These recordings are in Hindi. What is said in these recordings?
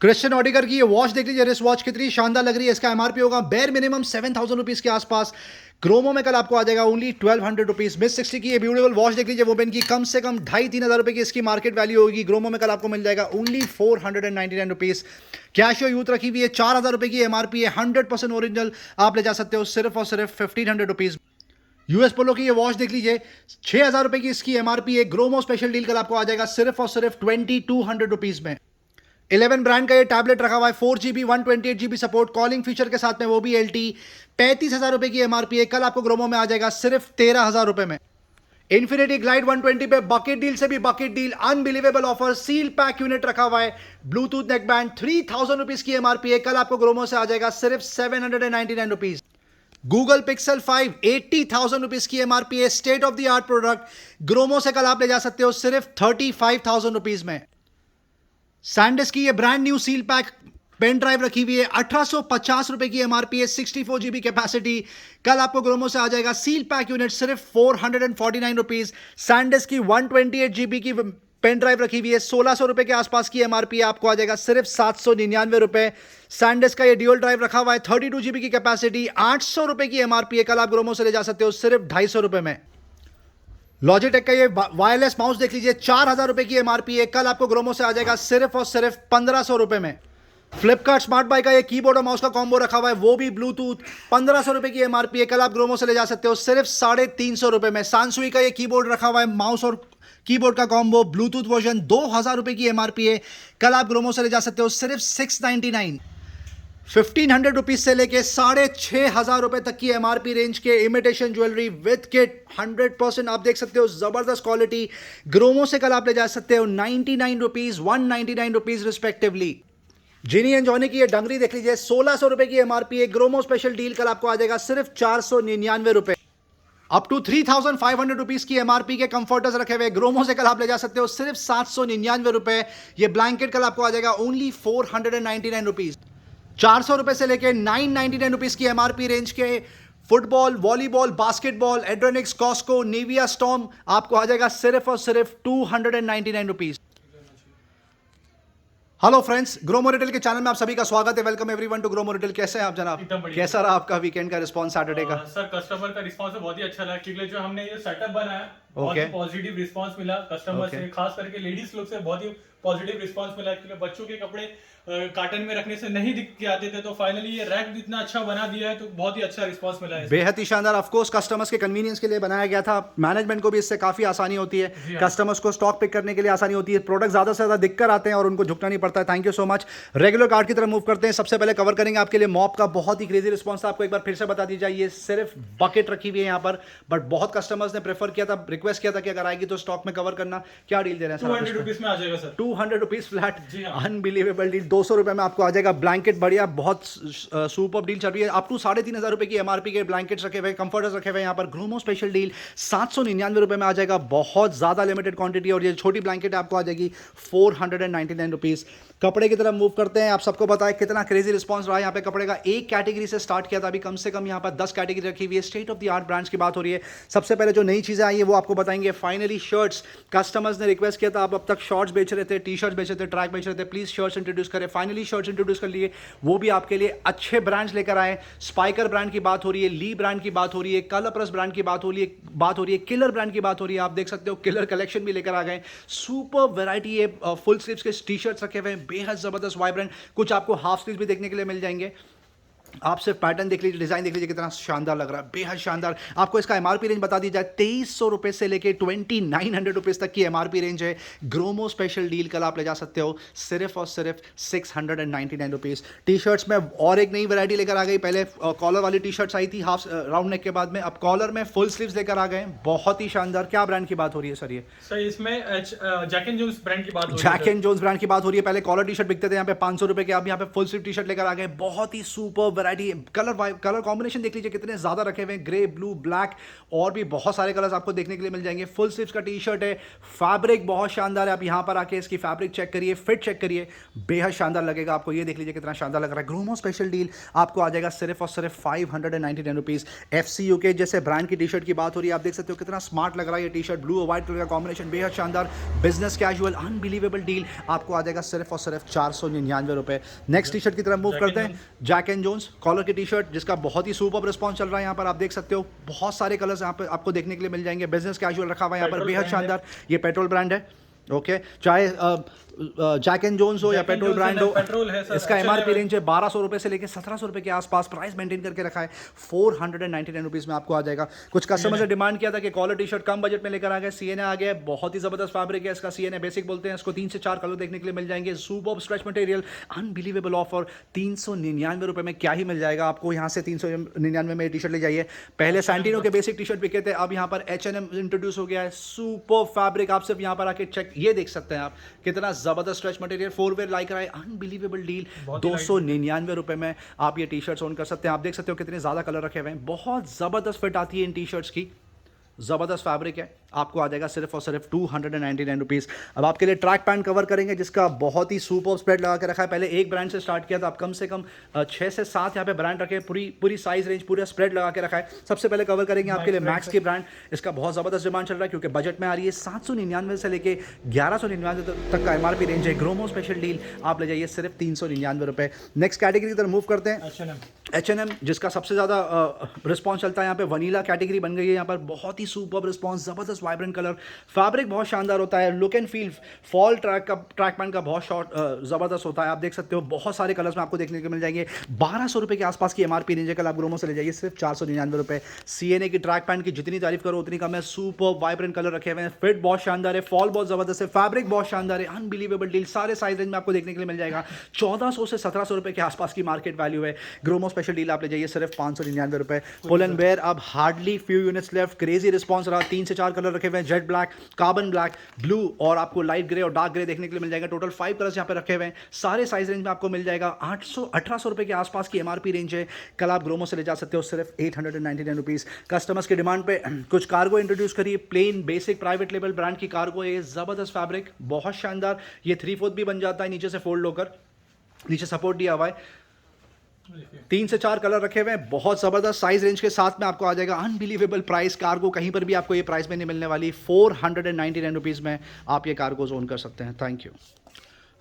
क्रिश्चियन ऑडिगर की ये वॉच देख लीजिए, रिस्ट वॉच कितनी शानदार लग रही है। इसका एमआरपी होगा बेयर मिनिमम 7,000 रुपीज के आसपास। क्रोमो में कल आपको आ जाएगा ओनली 1200 रुपीज। मिस 60 की ये ब्यूटीफुल वॉच देख लीजिए, वोबेन की कम से कम 2,500-3,000 रुपए की इसकी मार्केट वैल्यू होगी। क्रोमो में कल आपको मिल जाएगा ओनली 499 रुपीज। कैशियो यूथ रखी हुई है, 4,000 रुपए की एमआरपी है, 100% ओरिजिनल। आप ले जा सकते हो सिर्फ और सिर्फ 1,500 रुपीज। यूएस पोलो की ये वॉच देख लीजिए, 6,000 रुपए की इसकी एमआरपी है। ग्रोमो स्पेशल डील कल आपको आ जाएगा सिर्फ और सिर्फ 2,200 रुपीज में। 11 ब्रांड का ये टैबलेट रखा हुआ है, 4GB 128GB support calling feature के साथ में, वो भी LT। 35,000 रुपए की एमआरपी है, कल आपको ग्रोमो में आ जाएगा सिर्फ 13,000 रुपए में। इन्फिनिटी ग्लाइड 120 पे बकेट डील से भी bucket deal, unbelievable offer. Seal pack unit रखा हुआ है, ब्लूटूथ नेक बैंड, 3,000 रुपीज की एमआरपी है, कल आपको ग्रोमो से आ जाएगा सिर्फ 799 रुपीज। गूगल पिक्सल 5 80,000 रुपीज की एमआरपी है, state of the art product. Gromo से कल आप ले जा सकते हो सिर्फ 35,000 रुपीज में। सैंडिस्क की ये brand new seal pack pen drive रखी हुई है, 1,850 रुपए की एमआरपी है, 64GB कैपेसिटी, कल आपको ग्रोमो से आ जाएगा सील पैक यूनिट सिर्फ 449 रुपीज। सैंडिस्क की 128GB की पेन ड्राइव रखी हुई है, 1,600 रुपए के आसपास की एमआरपी, आपको आ जाएगा सिर्फ 799 रुपए। सैंडिस्क का ये ड्यूल ड्राइव रखा हुआ है, 32GB की कैपेसिटी, 800 रुपए की एमआरपी है, कल आप ग्रोमो से ले जा सकते हो सिर्फ 250 रुपए में। लॉजिटेक का ये वायरलेस माउस देख लीजिए, 4,000 रुपए की एमआरपी है, कल आपको ग्रोमो से आ जाएगा सिर्फ और सिर्फ 1,500 रुपए में। फ्लिपकार्ट स्मार्ट बाय का ये कीबोर्ड और माउस का कॉम्बो रखा हुआ है, वो भी ब्लूटूथ, 1,500 रुपए की एमआरपी है, कल आप ग्रोमो से ले जा सकते हो सिर्फ 350 रुपए में। सांसुई का ये कीबोर्ड रखा हुआ है, माउस और कीबोर्ड का कॉम्बो, ब्लूटूथ वर्जन, 2,000 रुपए की एमआरपी है, कल आप ग्रोमो से ले जा सकते हो सिर्फ 699। 1,500 रुपीज से लेके 6,500 रुपए तक की एमआरपी रेंज के इमिटेशन ज्वेलरी विद किट, 100% आप देख सकते हो, जबरदस्त क्वालिटी। ग्रोमो से कल आप ले जा सकते हो 99 rupees, 199 rupees respectively. Gini and Jony की ये डंगरी देख लीजिए, 1,600 रुपए की एमआरपी है, ग्रोमो स्पेशल डील कल आपको आ जाएगा सिर्फ 499 रुपए। अप टू 3,500 रुपीज की एमआरपी के कंफर्टर्स रखे हुए, ग्रोमो से कल आप ले जा सकते हो सिर्फ 799 रुपए। ये ब्लैंकेट कल आपको आ जाएगा ओनली 499 रुपीज। 400 रुपए से लेके 999 रुपीज की एमआरपी रेंज के फुटबॉल, वॉलीबॉल, बास्केटबॉल, एड्रोनिक्स, कॉस्को, नेविया स्टॉर्म, आपको आ जाएगा सिर्फ और सिर्फ 299 rupees. Hello friends, Gromo retail के चैनल में आप सभी का स्वागत है। Welcome everyone to Gromo retail. कैसे हैं आप जनाब? एकदम बढ़िया। कैसा रहा आपका वीकेंड का रिस्पांस सैटरडे का? सर कस्टमर का रिस्पांस बहुत ही अच्छा रहा, क्योंकि जो हमने ये सेटअप बनाया बहुत ही पॉजिटिव रिस्पांस मिला कस्टमर से, खास करके लेडीज लोग से बहुत ही पॉजिटिव रिस्पांस मिला, क्योंकि बच्चों के कपड़े कार्टन में रखने से नहीं दिख के आते थे, तो फाइनली ये रैक इतना अच्छा बना दिया है, तो बहुत ही अच्छा रिस्पांस मिला है। बेहद ही शानदार। ऑफ कोर्स कस्टमर्स के कन्वीनियंस के लिए बनाया गया था, मैनेजमेंट को भी इससे काफी आसानी होती है, कस्टमर्स को स्टॉक पिक करने के लिए आसानी होती है, प्रोडक्ट ज्यादा से ज्यादा दिख कर आते हैं और उनको झुकना नहीं पड़ता है। Thank you so much. Regular card की तरफ मूव करते हैं। सबसे पहले कवर करेंगे आपके लिए मॉप का, बहुत ही क्रेजी रिस्पांस था, आपको एक बार फिर से बता दी जाए। ये सिर्फ बकेट रखी हुई है यहाँ पर, बट बहुत कस्टमर्स ने प्रेफर किया था, रिक्वेस्ट किया था कि अगर आएगी तो स्टॉक में कवर करना। क्या डील दे रहे हैं? 200 रुपीज में आ जाएगा sir, 200 rupees flat, unbelievable deal. 200 रुपए में आपको आ जाएगा ब्लैंकेट, बढ़िया, बहुत सुपर डील चल रही है। अप टू 3,500 रुपए की एमआरपी के ब्लैंकेट्स रखे हुए, कंफर्टर्स रखे हुए यहाँ पर। ग्रोमो स्पेशल डील 799 रुपए में आ जाएगा, बहुत ज्यादा लिमिटेड क्वांटिटी, और ये छोटी ब्लैंकेट आपको आ जाएगी 499 रुपीज। कपड़े की तरफ मूव करते हैं। आप सबको पता है कितना क्रेजी रिस्पांस रहा है यहाँ पे कपड़े का। एक कैटेगरी से स्टार्ट किया था, अभी कम से कम यहाँ पर 10 कैटेगरी रखी हुई है। State of the art brands की बात हो रही है। सबसे पहले जो नई चीजें आई है वो आपको बताएंगे। फाइनली शर्ट्स, कस्टमर्स ने रिक्वेस्ट किया था, आप अब तक शॉर्ट्स बेच रहे थे, टी शर्ट्स बेच रहे थे, ट्रैक बेच रहे थे, प्लीज शर्ट्स इंट्रोड्यूस करें। फाइनली शर्ट्स इंट्रोड्यूस कर लिए, वो भी आपके लिए अच्छे ब्रांड्स लेकर आए। स्पाइकर ब्रांड की बात हो रही है, ली ब्रांड की बात हो रही है, कलरप्रेस ब्रांड की बात हो रही है, किलर ब्रांड की बात हो रही है। आप देख सकते हो किलर कलेक्शन भी लेकर आ गए। सुपर वैरायटी है, फुल स्लीव्स के टी शर्ट्स रखे हुए हैं, बेहद जबरदस्त वाइब्रेंट। कुछ आपको हाफ स्लीव्स भी देखने के लिए मिल जाएंगे। आप सिर्फ पैटर्न देख लीजिए, डिजाइन देख लीजिए, कितना शानदार लग रहा है, बेहद शानदार। आपको इसका एमआरपी रेंज बता दी जाए, 2,300 रुपए से लेके 2,900 रुपीज तक की एमआरपी रेंज है। ग्रोमो स्पेशल डील कल आप ले जा सकते हो सिर्फ और सिर्फ 699 रुपीज। टी शर्ट्स में और एक नई वैरायटी लेकर आ गई। पहले कॉलर वाली टी शर्ट्स आई थी हाफ राउंड नेक के बाद में, अब कॉलर में फुल स्लीव्स लेकर आ गए, बहुत ही शानदार। क्या ब्रांड की बात हो रही है सर? ये सर इसमें जैक एंड जोन्स ब्रांड की बात हो रही है। जैक एंड जोन्स ब्रांड की बात हो रही है। पहले कॉलर टी शर्ट बिकते थे यहाँ पे 500 रुपए के, अब यहाँ पे फुल स्लीव टी शर्ट लेकर आ गए, बहुत ही सुपर वैरायटी, कलर कॉम्बिनेशन देख लीजिए कितने ज़्यादा रखे हुए हैं, ग्रे, ब्लू, ब्लैक और भी बहुत सारे कलर्स आपको देखने के लिए मिल जाएंगे। फुल स्लीव्स का टी शर्ट है, फैब्रिक बहुत शानदार है। आप यहाँ पर आके इसकी फैब्रिक चेक करिए, फिट चेक करिए, बेहद शानदार लगेगा आपको। ये देख लीजिए कितना शानदार लग रहा है। ग्रोमो स्पेशल डील आपको आ जाएगा सिर्फ और सिर्फ 599 रुपीज़। FCU के जैसे ब्रांड की टी शर्ट की बात हो रही है, आप देख सकते हो कितना स्मार्ट लग रहा है ये टी शर्ट, ब्लू और व्हाइट कलर का कॉम्बिनेशन बेहद शानदार। बिजनेस कैजुअल अनबिलीवेबल डील आपको आ जाएगा सिर्फ और सिर्फ 499 रुपए। नेक्स्ट टी शर्ट की तरफ मूव करते हैं। जैक एंड जोन्स कॉलर की टी शर्ट जिसका बहुत ही सुपर रिस्पॉन्स चल रहा है। यहाँ पर आप देख सकते हो बहुत सारे कलर्स यहाँ पर आपको देखने के लिए मिल जाएंगे। बिजनेस कैजुअल रखा हुआ है यहाँ पर, बेहद शानदार। ये पेट्रोल ब्रांड है, ओके, चाहे जैक एंड जोन्स हो या पेट्रोल ब्रांड हो, इसका MRP रेंज है 1200 रुपए से लेकर 1700 रुपए के आसपास। प्राइस मेंटेन करके रखा है 499 रुपीज़ में आपको आ जाएगा। कुछ कस्टमर ने डिमांड किया था कि कॉलर टी शर्ट कम बजट में लेकर आ गए, CNA आ गया, बहुत ही जबरदस्त फैब्रिक है इसका, CNA बेसिक बोलते हैं इसको। 3 से 4 कलर देखने के लिए मिल जाएंगे। Superb stretch material, unbelievable offer, 399 रुपए में क्या ही मिल जाएगा आपको। यहाँ से 399 में टी शर्ट ले जाइए। पहले सैंटिनो के बेसिक टी शर्ट बिके थे, अब यहाँ पर H&M इंट्रोड्यूस हो गया है। सुपर्ब फैब्रिक, आप सिर्फ यहाँ पर आके चेक ये देख सकते हैं आप कितना जबरदस्त स्ट्रेच मटेरियल, 4 वेयर लाइक रहा है, अनबिलीवेबल डील। 299 रुपए में आप ये टी शर्ट्स ओन कर सकते हैं। आप देख सकते हो कितने ज्यादा कलर रखे हुए हैं, बहुत जबरदस्त फिट आती है इन टी शर्ट्स की, जबरदस्त फैब्रिक है। आपको आ जाएगा सिर्फ और सिर्फ 299 रुपीज़। अब आपके लिए ट्रैक पैंट कवर करेंगे जिसका बहुत ही सुपर स्प्रेड लगा के रखा है। पहले एक ब्रांड से स्टार्ट किया था, अब कम से कम 6 से 7 यहाँ पे ब्रांड रखे, पूरी साइज रेंज, पूरा स्प्रेड लगा के रखा है। सबसे पहले कवर करेंगे आपके लिए मैक्स की ब्रांड। इसका बहुत ज़बरदस्त डिमांड चल रहा है क्योंकि बजट में आ रही है। 799 से लेके 1199 तक का MRP रेंज है। ग्रोमो स्पेशल डील आप ले जाइए सिर्फ 399 रुपए। नेक्स्ट कैटेगरी की तरफ मूव करते हैं। H&M जिसका सबसे ज़्यादा रिस्पॉन्स चलता है यहाँ पे, वनीला कैटेगरी बन गई है यहाँ पर। बहुत ही सुपर रिस्पॉन्स, ज़बरदस्त वाइब्रेंट कलर, फैब्रिक बहुत शानदार होता है। Look and feel fall track pant का बहुत शॉर्ट ज़बरदस्त होता है। आप देख सकते हो बहुत सारे कलर्स में आपको देखने को मिल जाएंगे। 1200 रुपये के आसपास की MRP रेंज है। कल आप ग्रोमो से ले जाइए सिर्फ 499 रुपये। CNA की ट्रैक पैंट की जितनी तारीफ करो उतनी कम है। सुपर वाइब्रेंट कलर रखे हुए हैं, फिट बहुत शानदार है, फॉल बहुत ज़बरदस्त है, फैब्रिक बहुत शानदार है, अनबिलीवेबल डील। सारे साइज रेंज में आपको देखने के लिए मिल जाएगा। 1400 से 1700 रुपये के आसपास की मार्केट वैल्यू है। ग्रोमो स्पेशल डील आप ले जाइए सिर्फ 599 रुपए। पुल एंड बेयर अब hardly few units left. Crazy response रहा, 3 से 4 कलर रखे हुए हैं, jet black, carbon black, blue और आपको लाइट ग्रे और डार्क ग्रे देखने के लिए मिल जाएगा। टोटल 5 कलर्स यहाँ पे रखे हुए हैं। सारे साइज रेंज में आपको मिल जाएगा। 1800 रुपए के आसपास की MRP रेंज है। कल आप ग्रोमो से ले जा सकते हो सिर्फ 899 रुपीज़। कस्टमर्स की डिमांड पे कुछ कार्गो इंट्रोड्यूस करिए। Plain basic private level brand की कार्गो है, जबरदस्त फैब्रिक, बहुत शानदार। ये 3/4 भी बन जाता है नीचे से फोल्ड होकर, नीचे सपोर्ट दिया हुआ है। 3 से 4 कलर रखे हुए हैं, बहुत जबरदस्त साइज रेंज के साथ में आपको आ जाएगा। अनबिलीवेबल प्राइस, कार्गो कहीं पर भी आपको ये प्राइस में नहीं मिलने वाली। 499 रुपीज़ में आप ये कार्गोज ओन कर सकते हैं। Thank you.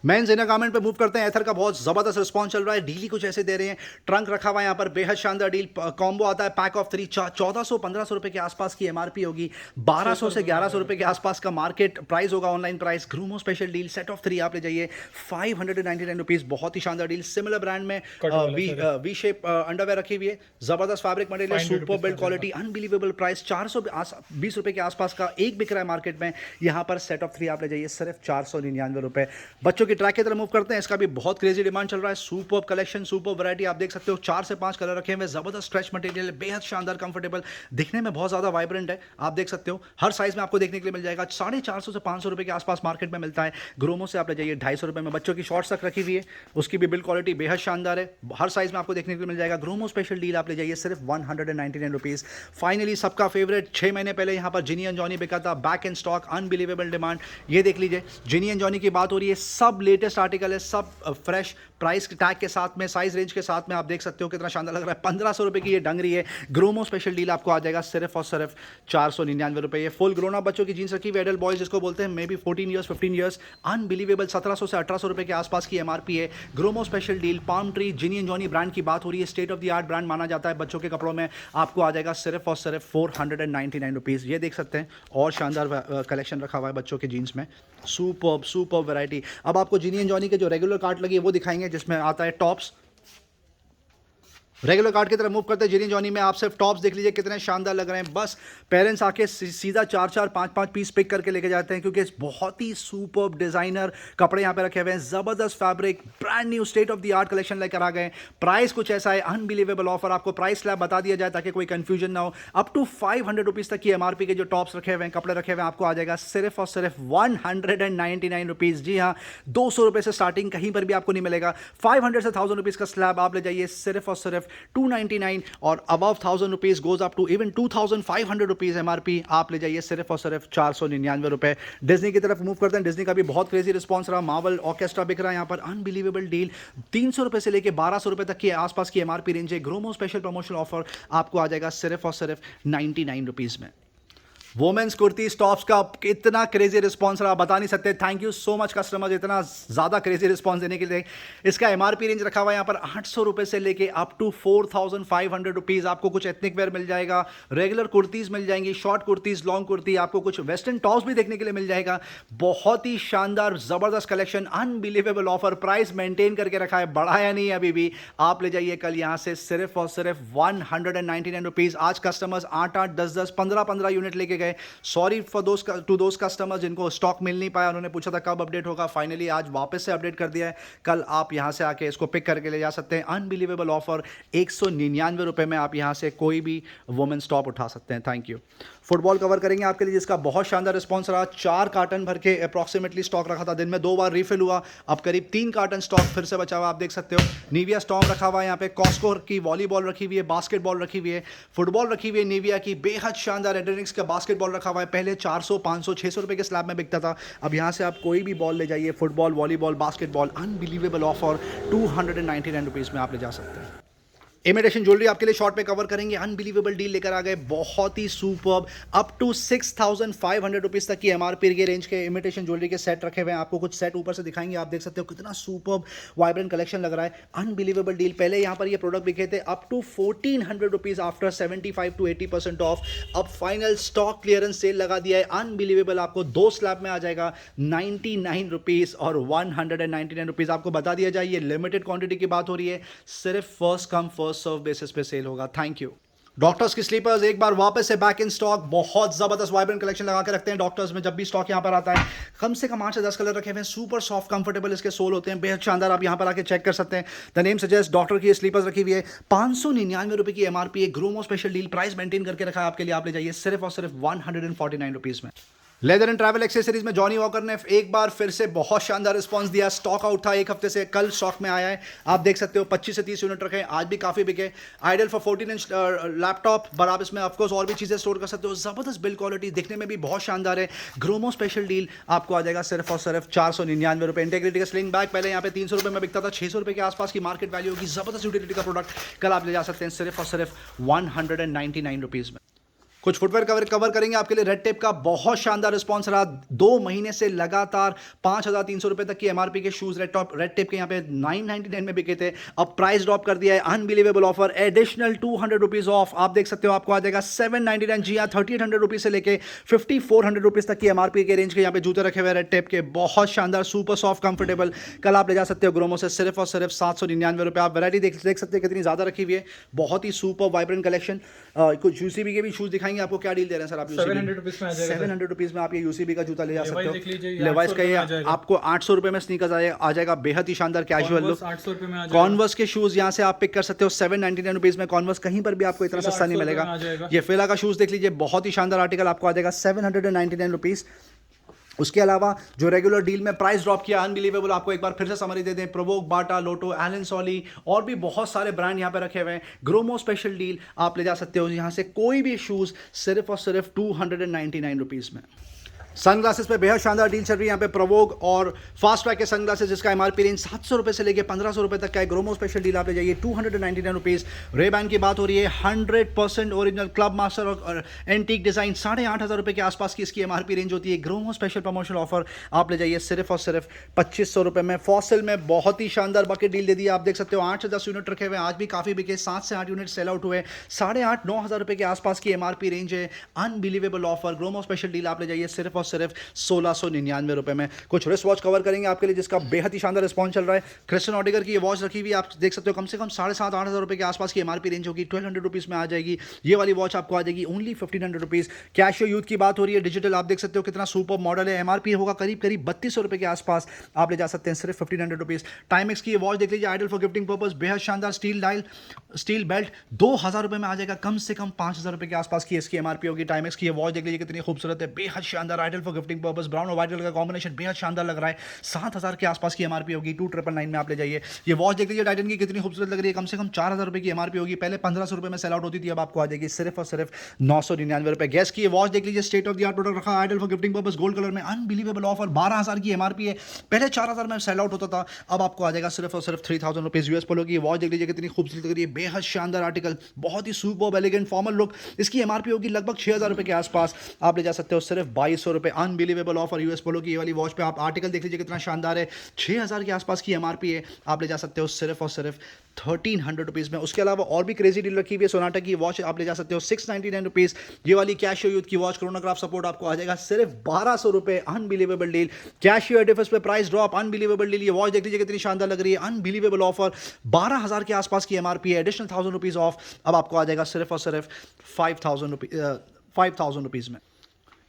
Men's inner garment पे मूव करते हैं। एथर का बहुत जबरदस्त रिस्पॉन्स चल रहा है। डील ही कुछ ऐसे दे रहे हैं। ट्रंक रखा हुआ है यहाँ पर, बेहद शानदार डील। कॉम्बो आता है पैक ऑफ 3, 1400-1500 रुपए के आसपास की MRP होगी। 1200 से 1100 रुपए के आसपास का मार्केट प्राइस होगा, online price. Groomo special deal set of 3 आप ले जाइए 599 रुपीज़। बहुत ही शानदार डील। सिमिलर ब्रांड में वी शेप अंडरवेयर रखी हुई है, जबरदस्त fabric material, super build quality, unbelievable price. 420 रुपए के आसपास का एक बिक रहा है मार्केट में। यहाँ पर सेट ऑफ 3 आप ले जाइए सिर्फ 499 रुपए। बच्चों ट्रैक की तरफ मूव करते हैं। इसका भी बहुत क्रेजी डिमांड चल रहा है। सुपर कलेक्शन, सुपर वैरायटी, आप देख सकते हो 4 से 5 कलर रखे हुए, जबरदस्त स्ट्रेच मटेरियल, बेहद शानदार, कंफर्टेबल, दिखने में बहुत ज्यादा वाइब्रेंट है। आप देख सकते हो हर साइज में आपको देखने के लिए मिल जाएगा। 450 से 500 रुपए के आसपास मार्केट में मिलता है। ग्रोमो से आप ले जाइए 250 रुपए में। बच्चों की शॉर्ट्स तक रखी हुई है, उसकी भी बिल्ड क्वालिटी बेहद शानदार है। हर साइज में आपको देखने के लिए मिल जाएगा। ग्रोमो स्पेशल डील आप ले जाइए सिर्फ 199 रुपीज़। फाइनली सबका फेवरेट 6 महीने पहले यहाँ पर जिनी एंड जॉनी बिका था, back in stock, unbelievable demand. ये देख लीजिए, जिनी एंड जॉनी की बात हो रही है, सब लेटेस्ट आर्टिकल है, सब फ्रेश प्राइस टैग के साथ में, साइज रेंज के साथ में। आप देख सकते हो कितना शानदार लग रहा है। 1500 रुपए की ये डंगरी है। ग्रोमो स्पेशल डील आपको आ जाएगा सिर्फ और सिर्फ 499 रुपए। ये फुल ग्रोन अप बच्चों की जीन्स रखी हुई, एडल्ट बॉयज जिसको बोलते हैं, may be 14 years 15 years, unbelievable. 1700 से 1800 रुपए के आसपास की MRP है। GroMo special deal, palm tree, Gini and Jony brand की बात हो रही है। State of the art brand माना जाता है बच्चों के कपड़ों में। आपको आ जाएगा सिर्फ और सिर्फ 499 रुपीज़। ये देख सकते हैं और शानदार कलेक्शन रखा हुआ है बच्चों के जीन्स में। Super variety. अब आपको जिनी एंड जॉनी के जो रेगुलर कार्ट लगी है वो दिखाएंगे, जिसमें आता है टॉप्स। रेगुलर कार्ड की तरफ मूव करते हैं। जिनी जॉनी में आप सिर्फ टॉप्स देख लीजिए कितने शानदार लग रहे हैं। बस पेरेंट्स आके सीधा 4-4, 5-5 पीस पिक करके लेके जाते हैं क्योंकि बहुत ही सुपर डिजाइनर कपड़े यहाँ पे रखे हुए हैं। जबरदस्त fabric, brand new state of the art collection लेकर आ गए। प्राइस कुछ ऐसा है, अनबिलीवेबल ऑफर। आपको प्राइस स्लैब बता दिया जाए ताकि कोई कंफ्यूजन ना हो। अप टू 500 रुपीज़ तक की MRP के जो टॉप्स रखे हुए हैं, कपड़े रखे हुए हैं, आपको आ जाएगा सिर्फ और सिर्फ 199 रुपीज़। जी हाँ, 200 रुपये से स्टार्टिंग, कहीं पर भी आपको नहीं मिलेगा। 500 से 1000 रुपीज़ का स्लैब आप ले जाइए सिर्फ और सिर्फ 299 और above 1000 rupees goes up to even 2500 rupees MRP आप ले जाइए सिर्फ और सिर्फ 499 रुपये। डिज्नी की तरफ मूव करते हैं। डिज्नी का भी बहुत क्रेजी रिस्पॉन्स रहा। मार्वल ऑर्केस्ट्रा बिक रहा है यहाँ पर, अनबिलीवेबल डील। 300 रुपये से लेकर 1200 रुपये तक की आसपास की MRP रेंज है। ग्रोमो स्पेशल प्रमोशनल ऑफर आपको आ जाएगा सिर्फ और सिर्फ 99 रुपीज़ में। वोमेंस कुर्ती टॉप्स का इतना क्रेजी रिस्पॉन्स रहा, बता नहीं सकते। Thank you so much customers इतना ज़्यादा क्रेजी रिस्पॉन्स देने के लिए। इसका MRP रेंज रखा हुआ है यहाँ पर 800 रुपये से लेके अप टू 4500 रुपीज़। आपको कुछ एथनिक वेयर मिल जाएगा, रेगुलर कुर्तीज़ मिल जाएंगी, शॉर्ट कुर्तीज़, लॉन्ग कुर्ती, आपको कुछ वेस्टर्न टॉप्स भी देखने के लिए मिल जाएगा। बहुत ही शानदार ज़बरदस्त collection, unbelievable offer, price maintain करके रखा है, बढ़ाया नहीं है अभी भी। आप ले जाइए कल यहाँ से सिर्फ और सिर्फ 199 रुपीज़। आज कस्टमर्स 8-8, 10-10, 15-15 यूनिट लेके गए। सॉरी फॉर दोस कस्टमर्स जिनको स्टॉक मिल नहीं पाया, उन्होंने पूछा था कब अपडेट होगा। फाइनली आज वापस से अपडेट कर दिया है। कल आप यहां से आके इसको पिक करके ले जा सकते हैं। अनबिलीवेबल ऑफर, 199 रुपए में आप यहां से कोई भी वुमेन्स टॉप उठा सकते हैं। Thank you. फुटबॉल कवर करेंगे आपके लिए जिसका बहुत शानदार रिस्पॉन्स रहा। 4 कार्टन भर के अप्रॉक्सीमेटली स्टॉक रखा था, दिन में 2 बार रिफिल हुआ। अब करीब 3 कार्टन स्टॉक फिर से बचा हुआ, आप देख सकते हो। निविया स्टॉर्म रखा हुआ है यहाँ पे, कॉस्को की वॉलीबॉल रखी हुई है, बास्केटबॉल रखी हुई है, फुटबॉल रखी हुई है निविया की, बेहद शानदार एडेनिक्स का बास्केटबॉल रखा हुआ है। पहले 400, 500, 600 रुपए के स्लैब में बिकता था। अब यहाँ से आप कोई भी बॉल ले जाइए, football, volleyball, basketball, unbelievable offer 299 rupees में आप ले जा सकते हैं। इमिटेशन ज्वेलरी आपके लिए शॉर्ट पे कवर करेंगे। अनबिलीवेबल डील लेकर आ गए, बहुत ही सुपर्ब। अप टू 6500 रुपीज़ तक की MRP के रेंज के इमिटेशन ज्वेलरी के सेट रखे हुए हैं। आपको कुछ सेट ऊपर से दिखाएंगे, आप देख सकते हो कितना सुपर्ब वाइब्रेंट कलेक्शन लग रहा है। Unbelievable deal. पहले यहाँ पर ये प्रोडक्ट बिके थे up to 1400 rupees after 75 to 80% off. अब फाइनल स्टॉक क्लियरेंस सेल लगा दिया है। अनबिलीवेबल, आपको 2 स्लैब में आ जाएगा 99 रुपीज़ और 199 रुपीज़। आपको बता दिया जाए ये लिमिटेड क्वांटिटी की बात हो रही है, सिर्फ first come first serve basis पे सेल होगा। Thank you. डॉक्टर्स की स्लीपर्स एक बार वापस से बैक इन स्टॉक। बहुत जबरदस्त वाइब्रेंट कलेक्शन लगा के रखते हैं डॉक्टर्स में जब भी स्टॉक यहां पर आता है। कम से कम 8 से 10 कलर रखे हुए हैं। सुपर सॉफ्ट कंफर्टेबल इसके सोल होते हैं, बेहद शानदार। आप यहां पर आके चेक कर सकते हैं। द नेम सजेस्ट डॉक्टर की स्लीपर्स रखी हुई है। 599 रुपए की MRP है। GroMo special deal, price maintain करके रखा है आपके लिए। आप ले जाइए सिर्फ और सिर्फ 149 रुपीज़ में। लेदर एंड ट्रैवल एक्सेसरीज में जॉनी वॉकर ने एक बार फिर से बहुत शानदार रिस्पांस दिया। स्टॉक आउट था एक हफ्ते से, कल स्टॉक में आया है। आप देख सकते हो 25 से 30 यूनिट रखे हैं, आज भी काफ़ी बिके। आइडल फॉर 14 इंच लैपटॉप, पर आप इसमें ऑफकोर्स और भी चीज़ें स्टोर कर सकते हो। ज़बरदस्त बिल्ड क्वालिटी, दिखने में भी बहुत शानदार है। ग्रोमो स्पेशल डील आपको आ जाएगा सिर्फ और सिर्फ 499 रुपये। इंटेग्रिटी का स्लिंग बैग पहले यहाँ पे 300 रुपये में बिकता था, 600 रुपये के आसपास की मार्केट वैल्यू होगी। ज़बरदस्त यूटिलिटी का प्रोडक्ट कल आप ले जा सकते हैं सिर्फ और सिर्फ 199 रुपीज़ में। कुछ फुटवेयर कवर करेंगे आपके लिए। रेड टेप का बहुत शानदार रिस्पॉन्स रहा। 2 महीने से लगातार 5300 रुपये तक की MRP के शूज़ रेड टेप के यहाँ पे 999 में बिके थे। अब प्राइस ड्रॉप कर दिया है। Unbelievable offer, additional 200 rupees of. आप देख सकते हो आपको आ जाएगा 799 जी। 3800 रुपीज़ से लेके 5400 रुपीज़ तक की MRP के रेंज के यहाँ पे जूते रखे हुए रेड टेप के, बहुत शानदार, सुपर सॉफ्ट, कंफर्टेबल। कल आप ले जा सकते हो ग्रोमो से सिर्फ और सिर्फ 799 रुपये। आप वैरायटी देख सकते हैं कितनी ज़्यादा रखी हुई है। बहुत ही सुपर वाइब्रेंट कलेक्शन। कुछ UCB के भी शूज़ दिखाएंगे आपको। क्या डील दे रहे हैं सर आप? 700 रुपीज़ में आ जाएगा। 700 रुपीज़ में आप ये UCB का जूता ले जा सकते हो। लीजिए, लेवाइस का ये आपको 800 रुपये में स्नीकर्स आ जाएगा। बेहद ही शानदार कैजुअल लुक। 800 रुपये में आ जाएगा। कॉन्वर्स के शूज़ यहाँ से आप पिक कर सकते हो 799 रुपीज़ में। कॉन्वर्स कहीं पर भी आपको इतना सस्ता नहीं मिलेगा। ये फिला का शूज़ देख लीजिए, बहुत ही शानदार आर्टिकल आपको आ जाएगा 799 रुपीज़। उसके अलावा जो रेगुलर डील में प्राइस ड्रॉप किया, अनबिलीवेबल। आपको एक बार फिर से समरी दे दें, प्रोवोक, बाटा, लोटो, एलन सॉली और भी बहुत सारे ब्रांड यहाँ पे रखे हुए हैं। ग्रोमो स्पेशल डील आप ले जा सकते हो यहाँ से कोई भी शूज़ सिर्फ और सिर्फ 299 रुपीज़ में। सनग्लासेस पे बेहद शानदार डील चल रही है यहाँ पे। प्रोवोक और फास्ट ट्रैक के सनग्लासेस जिसका MRP रेंज 700 रुपये से लेकर 1500 रुपये तक का है। ग्रोमो स्पेशल डील आप ले जाइए 299 रुपीज़। रेबैन की बात हो रही है, 100% ओरिजिनल क्लब मास्टर और एंटीक डिज़ाइन, 8500 रुपये के आसपास की इसकी MRP रेंज होती है। ग्रोमो स्पेशल प्रमोशनल ऑफर आप ले जाइए सिर्फ और सिर्फ 2500 रुपये में। फॉसिल में बहुत ही शानदार बकेट डील दे दी, आप देख सकते हो। 8 से 10 यूनिट रखे हुए, आज भी काफ़ी बिके। 7 से 8 यूनिट सेल आउट हुए। 8,500-9,000 रुपये के आसपास की MRP रेंज है। Unbelievable offer. Gromo special deal आप ले जाइए सिर्फ और सिर्फ 1699 रुपये में। कुछ रिस्ट वॉच कवर करेंगे आपके लिए जिसका बेहद ही शानदार रिस्पॉन्स चल रहा है। क्रिस्टियन ऑडिगर की ये वॉच रखी हुई, आप देख सकते हो कम से कम 7,500-8,000 रुपये के आसपास की MRP रेंज होगी। 1200 रुपीज़ में आ जाएगी। ये वाली वॉच आपको आ जाएगी ओनली 1500 रुपीज़। कैशियो यूथ की बात हो रही है, डिजिटल आप देख सकते हो कितना सुपर मॉडल है। MRP होगा करीब 3200 रुपये के आसपास। आप ले जा सकते हैं सिर्फ 1500 रुपीज़। टाइमेक्स की ये वॉच देख लीजिए, आइडल फॉर गिफ्टिंग पर्पस, बेहद शानदार स्टील बेल्ट 2000 रुपये में आ जाएगा। कम से कम 5000 रुपये के आसपास की इसकी MRP होगी। टाइमेक्स की ये वॉच देख लीजिए कितनी खूबसूरत है, बेहद शानदार ideal ideal for gifting purpose, brown और व्हाइट कलर का कॉम्बिनेशन बेहद शानदार लग रहा है। 7,000 के आसपास की एमआरपी होगी, 2999 में आप ले जाइए। ये वॉच देख लीजिए टाइटन की कितनी खूबसूरत लग रही है, कम से कम 4,000 रुपए की एमआरपी होगी। पहले 1,500 रुपए में सेल आउट होती थी, अब आपको आ जाएगी सिर्फ और सिर्फ 999 रुपए। गैस की ये वॉच देख लीजिए, state of the art product रखा, ideal for gifting purpose, gold colour में, अनबिलीवेबल ऑफर, 12,000 की एमआरपी है। पहले 4,000 में सेल आउट होता था, अब आपको आ जाएगा सिर्फ और सिर्फ 3,000 रुपीज। यूएस पोलो की वॉच देख लीजिए कितनी खूबसूरत लग रही है, बेहद शानदार आर्टिकल, बहुत ही सुपर्ब एलिगेंट फॉर्मल लुक। इसकी एमआरपी होगी लगभग 6,000 रुपए के आसपास, आप ले जा सकते हो सिर्फ 2,200 रुपए। अनबिलीवेबल ऑफर यूएस पोलो की ये वाली वॉच पे। आप आर्टिकल देख लीजिए कितना शानदार है, 6,000 के आसपास की एमआरपी है, आप ले जा सकते हो सिर्फ और सिर्फ 1,300 रुपीज़ में। उसके अलावा और भी क्रेजी डील रखी हुई है, सोनाटा की वॉच आप ले जा सकते हो 699 रुपीज़। ये वाली कैशियो यूथ की वॉच क्रोनोग्राफ सपोर्ट आपको आ जाएगा सिर्फ 1,200 रुपए। अनबिलीवेबल डील, कैशियो एडिफिस पे प्राइस ड्रॉप, अनबिलीवेबल डील। ये वॉच देख लीजिए कितनी शानदार लग रही है, अनबिलीवेबल ऑफर, 12,000 के आसपास की एमआरपी है, एडिशनल 1,000 रुपीज़ ऑफ, अब आपको आ जाएगा सिर्फ और सिर्फ 5,000 रुपीज़ में।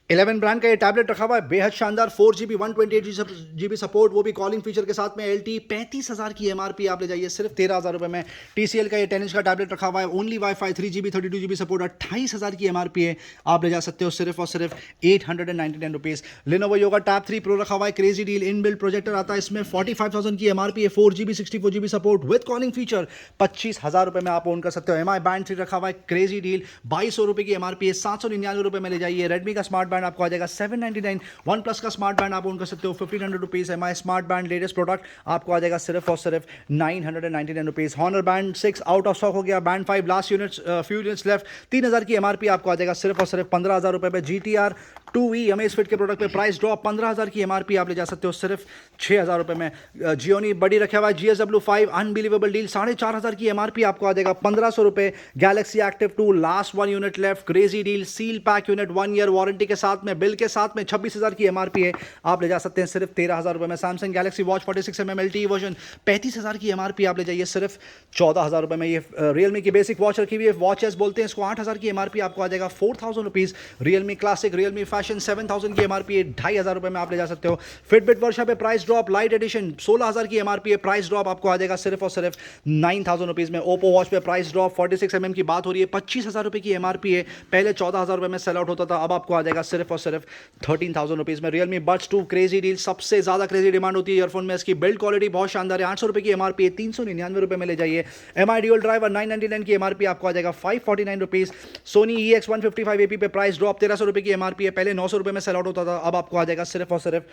11 ब्रांड का ये टैबलेट रखा हुआ है, बेहद शानदार, 4GB 128GB सपोर्ट, वो भी कॉलिंग फीचर के साथ में। LTE 35,000 की एमआरपी, आप ले जाइए सिर्फ 13,000 रुपए में। TCL का ये 10 इंच का टैबलेट रखा हुआ है, only wifi, 3GB 32GB support, 28,000 की एमआरपी है, आप ले जा सकते हो सिर्फ और सिर्फ 899 rupees. Lenovo Yoga Tab 3 Pro रखा हुआ है, क्रेजी डील, इनबिल्ट प्रोजेक्टर आता है इसमें, 45,000 की एमआरपी है, 4GB 64GB support with calling feature, 25,000 रुपए में आप ओन कर सकते हो। MI Band 3 रखा हुआ है, क्रेजी डील, 2,200 रुपए की एमआरपी है, 799 रुपए में ले जाइए। रेडमी का स्मार्ट बैंड आपको आ जाएगा 799। वन प्लस का स्मार्ट बैंड आप ओन कर सकते हो 1,500 rupees. MI smart band latest product आपको आ जाएगा सिर्फ और सिर्फ 999 rupees. Honor band 6 out of stock हो गया, band 5 last units, few units left, 3,000 की एमआरपी आपको आ जाएगा सिर्फ और सिर्फ 15,000 रुपए पे। GTR 2E अमेज़फिट के प्रोडक्ट पे प्राइस ड्रॉप, 15,000 की एमआरपी, आप ले जा सकते हो सिर्फ 6,000 रुपए में। जियोनी बडी रखा हुआ है, GSW 5 अनबिलीवेबल डील, 4,500 की एमआरपी आपको आ जाएगा 1,500 रुपए। Galaxy active 2 last 1 unit left, crazy deal, seal pack unit, 1 year warranty के साथ में, बिल के साथ में, 26,000 की एमआरपी है, आप ले जा सकते हैं सिर्फ 13,000 रुपए में। Samsung Galaxy watch 46mm LTE version, 35,000 की एमआरपी, आप ले जाइए सिर्फ 14,000 रुपए में। ये रियलमी की बेसिक वॉच रखी हुई है, वॉचेस बोलते हैं इसको, 8,000 की एमआरपी आपको आ जाएगा 4,000 rupees. Realme classic, Realme fashion 7,000 की एमआरपी है, 2,500 रुपए में आप ले जा सकते हो। फिटबिट वर्षा पे प्राइस ड्रॉप, लाइट एडिशन 16,000 की एमआरपी है, प्राइस ड्रॉप आपको आ जाएगा सिर्फ और सिर्फ 9,000 रुपीज़ में। ओप्पो वॉच पे प्राइस ड्रॉप, 46mm की बात हो रही है, 25,000 रुपए की एमआरपी है, पहले 14,000 रुपए में सेल आउट होता था, अब आपको आ जाएगा सिर्फ और सिर्फ 13,000 रुपीज़ में। रियलमी बड्स 2 क्रेजी डील, सबसे ज्यादा क्रेजी डिमांड होती है ईयरफोन में, इसकी बिल्ड क्वालिटी बहुत शानदार है, 800 रुपए की एमआरपी है, 399 रुपए में ले जाइए। MI ड्यूल ड्राइवर 999 की एमआरपी आपको आ जाएगा 549 रुपीज़। सोनी EX 155 AP पे प्राइस ड्रॉप, 1,300 रुपए की एमआरपी है, पहले 900 रुपए में सेल आउट होता था, अब आपको आ जाएगा सिर्फ और सिर्फ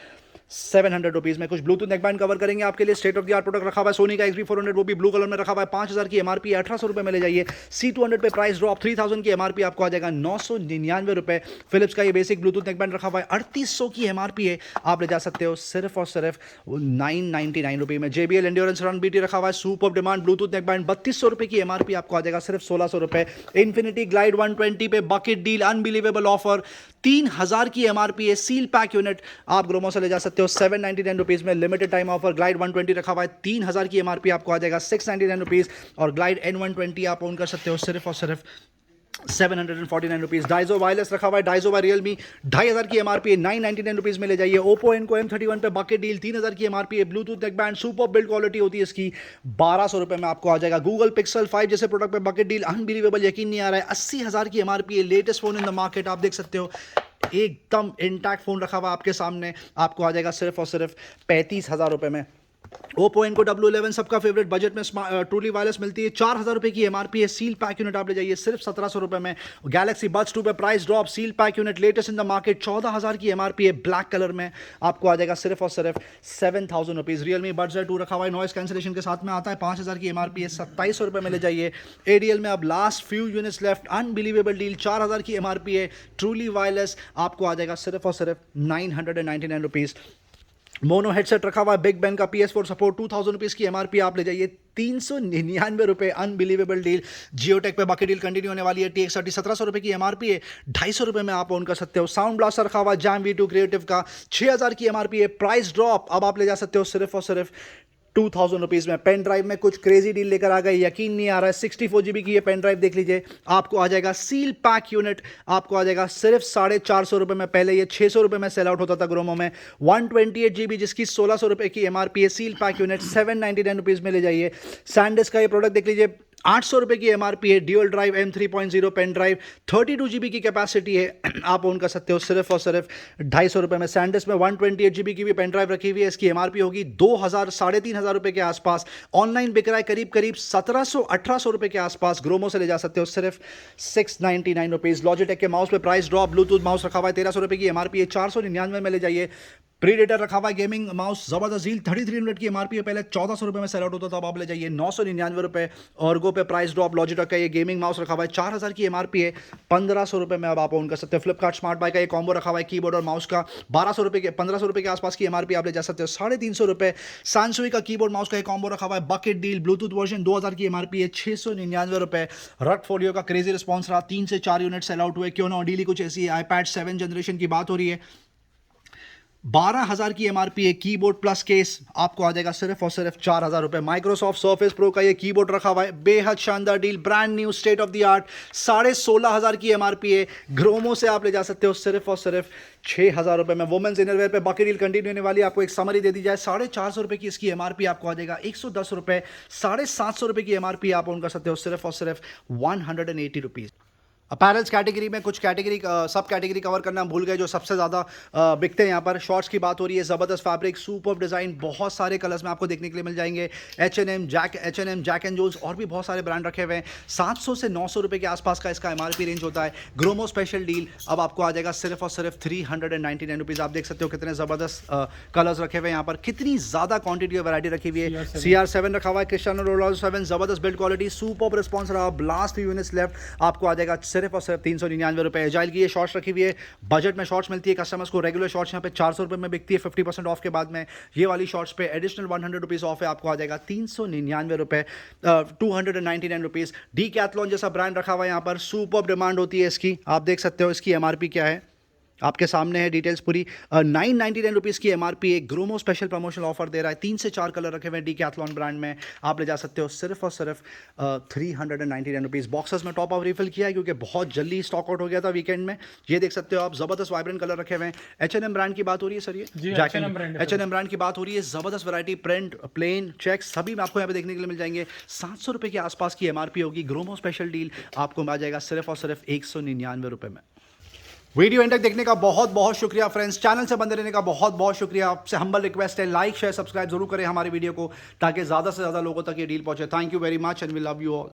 700 रुपीज़ में। कुछ ब्लूटूथ नेकबैंड कवर करेंगे आपके लिए, state of the art product रखा हुआ है, सोनी का XB400, वो भी ब्लू कलर में रखा हुआ है, 5,000 की एमआरपी, 1,800 रुपए में ले जाइए। C200 पे प्राइस ड्रॉप, 3,000 की एमआरपी आपको आ जाएगा 999 रुपए। फिलिप्स का ये बेसिक ब्लूटूथ नेकबैंड रखा हुआ है, 3,800 की एमआरपी है, आप ले जा सकते हो सिर्फ और सिर्फ 999 रुपए में। JBL एंड्योरेंस रन BT रखा हुआ है, सुपर डिमांड ब्लूटूथ नेकबैंड, 3,200 रुपए की एमआरपी आपको आ जाएगा सिर्फ 1,600 रुपए। इन्फिनिटी ग्लाइड 120 पे बकेट डील, अनबिलीवेबल ऑफर, 3,000 की एमआरपी है, सील पैक यूनिट आप ग्रोमो से ले जा सकते हो 799 रुपीज़ में। लिमिटेड टाइम ऑफर, ग्लाइड 120 रखा हुआ है, 3,000 की एमआरपी आपको आ जाएगा 699 रुपीज़, और ग्लाइड N120 आप ओन कर सकते हो सिर्फ और सिर्फ 749 रुपीज़। डाइजो वायरलेस रखा हुआ है, डाइजो बाय रियलमी, 2,500 की एमआरपी है, 999 रुपीज़ में ले जाइए। ओप्पो इनको M31 पे बकेट डील, 3,000 की एमआरपी है, Bluetooth neckband, super build quality होती है इसकी, 1,200 रुपए में आपको आ जाएगा। गूगल पिक्सल 5 जैसे प्रोडक्ट पे बकेट डील, अनबिलीवेबल, यकीन नहीं आ रहा है, 80,000 की एमआरपी है, latest phone in the market, आप देख सकते हो एकदम इंटैक्ट फोन रखा हुआ आपके सामने, आपको आ जाएगा सिर्फ और सिर्फ 35,000 रुपए में। ओप्पो इनको W11 सबका फेवरेट बजट में ट्रूली वायरलेस मिलती है, 4,000 रुपए की एमआरपी है, सील पैक यूनिट आप ले जाइए सिर्फ 1,700 रुपए में। गैलेक्सी बड्स 2 पे price drop, seal pack unit latest in the market, 14,000 की एमआरपी है, ब्लैक कलर में आपको आ जाएगा सिर्फ और सिर्फ 7,000 रुपीज़। रियलमी बड्स 2 रखा हुआ है, नॉइस कैंसिलेशन के साथ में आता है, 5,000 की एमआरपी है, 2,700 रुपए में ले जाइए। ADL में अब last few units left, unbelievable deal, 4,000 की एमआरपी है, ट्रूली वायरलेस आपको आ जाएगा सिर्फ और सिर्फ 999 रुपीज़। मोनो हेडसेट रखा हुआ है, बिग बैन का PS4 सपोर्ट, 2,000 रुपीज़ की एमआरपी, आप ले जाइए 399 रुपए, अनबिलीवेबल डील। जियोटेक पे बकेट डील कंटिन्यू होने वाली है, TX30 1,700 रुपए की एमआरपी है, 250 रुपए में आप ओन कर सकते हो। साउंड ब्लास्टर रखा हुआ जैम V2 क्रिएटिव का, 6,000 की एमआरपी है, प्राइस ड्रॉप, अब आप ले जा सकते हो सिर्फ और सिर्फ 2,000 रुपीज़ में। पेन ड्राइव में कुछ क्रेजी डील लेकर आ गए, यकीन नहीं आ रहा है, 64 GB की ये पेन ड्राइव देख लीजिए, आपको आ जाएगा सील पैक यूनिट, आपको आ जाएगा सिर्फ 450 रुपए में, पहले ये 600 रुपए में सेल आउट होता था ग्रोमो में। 128 GB जिसकी 1,600 रुपए की एमआरपी है, सील पैक यूनिट 799 रुपीज़ में ले जाइए। सैंडिस्क का ये प्रोडक्ट देख लीजिए, ₹800 की एमआरपी है। Dual drive M3.0 pen drive, 32 GB की कैपेसिटी है। आप ओन कर सकते हो सिर्फ और सिर्फ ₹250 में। सैंडिस्क में 128 GB की भी पेन ड्राइव रखी हुई है। इसकी एमआरपी होगी 2000 ₹3500 के आसपास। ऑनलाइन बिक रहा है करीब करीब ₹1700-1800 के आसपास। ग्रोमो से ले जा सकते हो सिर्फ ₹699। लॉजिटेक के माउस पे प्राइस ड्रॉप। ब्लूटूथ माउस रखा हुआ है, ₹1300 की एमआरपी है। 499 में ले जाइए। प्रीडेटर रखा हुआ है गेमिंग माउस, जबरदस्त डील। 3300 की एमआरपी है, पहले ₹1400 में सेल आउट होता था, अब आप ले जाइए ₹999। ऑर्गो पे प्राइस ड्रॉप। लॉजिटेक का ये गेमिंग माउस रखा हुआ है, 4000 की एमआरपी है, ₹1500 में अब आप ओन कर सकते हो। फ्लिपकार्ट स्मार्ट बाय का ये कॉम्बो रखा हुआ है कीबोर्ड और माउस का, ₹1500 के आसपास की एमआरपी आप ले जा सकते हो, ₹350। सैमसंग का कीबोर्ड माउस का एक कॉम्बो रखा हुआ है, बकेट डील। ब्लूटूथ वर्जन 2000 की एमआरपी है, ₹699। रट फोलियो का क्रेजी रिस्पॉन्स रहा, 3 से 4 यूनिट सेल आउट हुए। क्यों ना डील कुछ ऐसी है। iPad 7 जनरेशन की बात हो रही है, 12,000 की एमआरपी है। कीबोर्ड प्लस केस आपको आ जाएगा सिर्फ और सिर्फ ₹4000। माइक्रोसॉफ्ट सर्फेस प्रो का ये कीबोर्ड रखा हुआ है, बेहद शानदार deal, brand new, state of the art, 16,500 की एमआरपी है। ग्रोमो से आप ले जा सकते हो सिर्फ और सिर्फ ₹6,000 में। वुमेन्स इनरवेयर पे बाकी डील कंटिन्यू होने वाली है। आपको एक समरी दे दी जाए, ₹450 की इसकी एमआरपी आपको आ जाएगा ₹110। ₹750 की एमआरपी आप ओन कर सकते हो सिर्फ और सिर्फ ₹180। अपैरल्स कैटेगरी में कुछ कैटेगरी सब कैटेगरी कवर करना भूल गए जो सबसे ज़्यादा बिकते हैं यहाँ पर। शॉर्ट्स की बात हो रही है, ज़बरदस्त फैब्रिक, सुपर डिज़ाइन, बहुत सारे कलर्स में आपको देखने के लिए मिल जाएंगे। H&M, जैक एंड जोन्स और भी बहुत सारे ब्रांड रखे हुए हैं। ₹700 से ₹900 के आसपास का इसका एमआरपी रेंज होता है। ग्रोमो स्पेशल डील अब आपको आ जाएगा सिर्फ और सिर्फ ₹399। आप देख सकते हो कितने ज़बरदस्त कलर्स रखे हुए हैं यहाँ पर, कितनी ज़्यादा क्वांटिटी और वैरायटी रखी हुई है। CR7 रखा हुआ है, क्रिस्टियानो रोनाल्डो 7, ज़बरदस्त बिल्ड क्वालिटी, सुपर रिस्पॉन्स रहा, ब्लास्ट यूनिट्स लेफ्ट, आपको आ जाएगा सिर्फ और सिर्फ ₹399। एजाइल की ये शॉर्ट्स रखी हुई है, बजट में शॉर्ट्स मिलती है कस्टमर्स को। रेगुलर शॉर्ट्स यहाँ पे ₹400 में बिकती है, 50% ऑफ के बाद में। ये वाली शॉर्ट्स पे एडिशनल ₹100 ऑफ है, आपको आ जाएगा ₹399, ₹299। डीकैथलॉन जैसा ब्रांड रखा हुआ है यहाँ पर, सुपर डिमांड होती है इसकी। आप देख सकते हो इसकी एमआरपी क्या है, आपके सामने है डिटेल्स पूरी। ₹999 की एमआरपी। एक ग्रोमो स्पेशल प्रमोशनल ऑफर दे रहा है, 3 से 4 कलर रखे हुए हैं डीकैथलॉन ब्रांड में, आप ले जा सकते हो सिर्फ और सिर्फ ₹399। बॉक्सेस में टॉप अप रिफिल किया है क्योंकि बहुत जल्दी स्टॉक आउट हो गया था वीकेंड में। ये देख सकते हो आप, जबरदस्त वाइब्रेंट कलर रखे हुए हैं। H&M ब्रांड की बात हो रही है सर, ये H&M ब्रांड की बात हो रही है, जबरदस्त वैरायटी, प्रिंट, प्लेन, चेक्स सभी आपको यहाँ पे देखने के लिए मिल जाएंगे। ₹700 के आसपास की एमआरपी होगी। ग्रोमो स्पेशल डील आपको आ जाएगा सिर्फ और सिर्फ ₹199 में। वीडियो एंड तक देखने का बहुत बहुत शुक्रिया फ्रेंड्स। चैनल से बंदे रहने का बहुत बहुत शुक्रिया। आपसे हम्बल रिक्वेस्ट है, लाइक शेयर सब्सक्राइब जरूर करें हमारे वीडियो को, ताकि ज़्यादा से ज़्यादा लोगों तक ये डील पहुंचे। Thank you very much and we love you all.